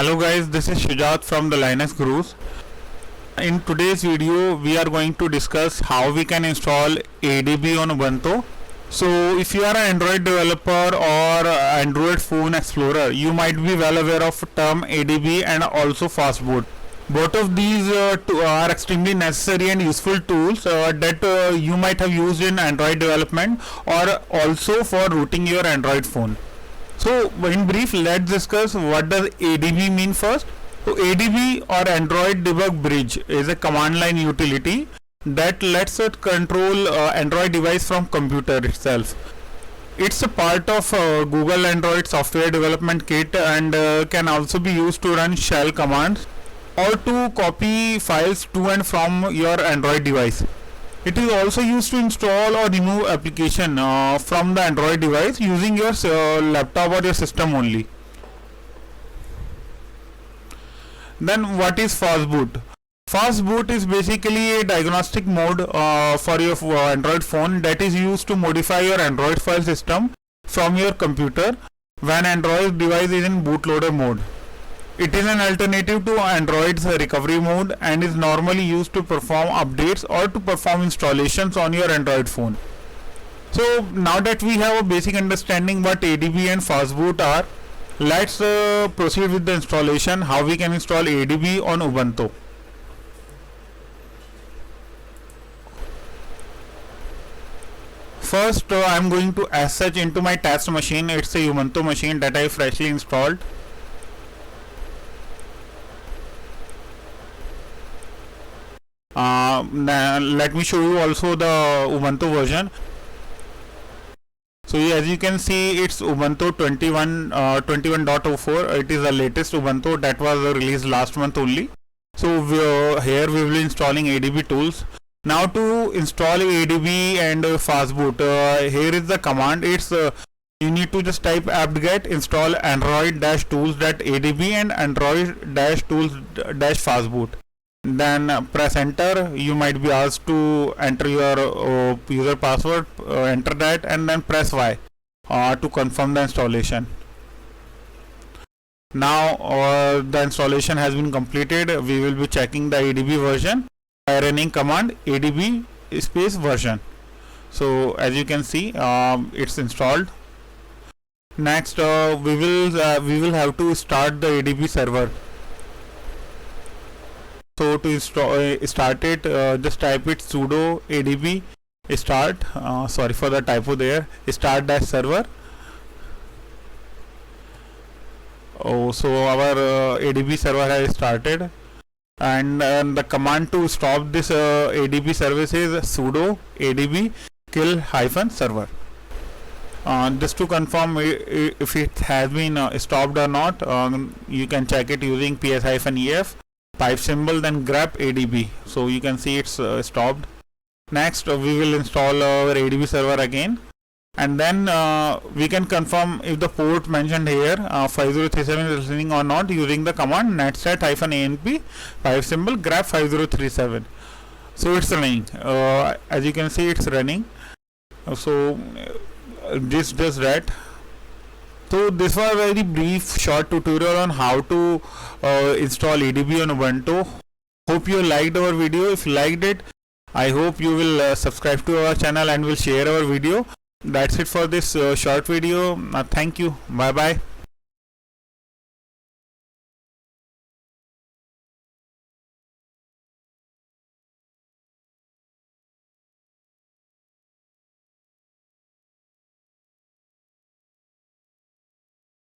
Hello guys, this is Shujat from the Linux Gurus. In today's video, we are going to discuss how we can install ADB on Ubuntu. So if you are an Android developer or Android phone explorer, you might be well aware of term ADB and also Fastboot. Both of these are extremely necessary and useful tools that you might have used in Android development or also for rooting your Android phone. So in brief, let's discuss what does ADB mean first. So ADB or Android Debug Bridge is a command line utility that lets it control Android device from computer itself. It's a part of Google Android software development kit and can also be used to run shell commands or to copy files to and from your Android device. It is also used to install or remove application from the Android device using your laptop or your system only. Then what is Fastboot? Fastboot is basically a diagnostic mode for your Android phone that is used to modify your Android file system from your computer when Android device is in bootloader mode. It is an alternative to Android's recovery mode and is normally used to perform updates or to perform installations on your Android phone. So now that we have a basic understanding what ADB and Fastboot are, let's proceed with the installation, how we can install ADB on Ubuntu. First, I am going to search into my test machine. It's a Ubuntu machine that I freshly installed. Let me show you also the Ubuntu version. So as you can see, it's Ubuntu 21.04. It is the latest Ubuntu that was released last month only. So here we will be installing ADB tools. Now to install ADB and Fastboot, here is the command. It's you need to just type apt-get install android-tools.adb and android-tools-fastboot. Then press enter. You might be asked to enter your user password, enter that, and then press Y to confirm the installation. Now the installation has been completed. We will be checking the ADB version by running command ADB space version. So as you can see, it's installed. Next we will have to start the ADB server. So to start it, just type it sudo adb start, sorry for the typo there, start dash server. So our ADB server has started, and the command to stop this ADB service is sudo adb kill -server. Just to confirm if it has been stopped or not, you can check it using ps-ef pipe symbol, then grep ADB. So you can see it's stopped. Next we will install our ADB server again, and then we can confirm if the port mentioned here 5037 is listening or not using the command netset-anp pipe symbol grep 5037. So it's running. As you can see, it's running. So this does that. So this was a very brief short tutorial on how to install ADB on Ubuntu. Hope you liked our video. If you liked it, I hope you will subscribe to our channel and will share our video. That's it for this short video. Thank you. Bye bye.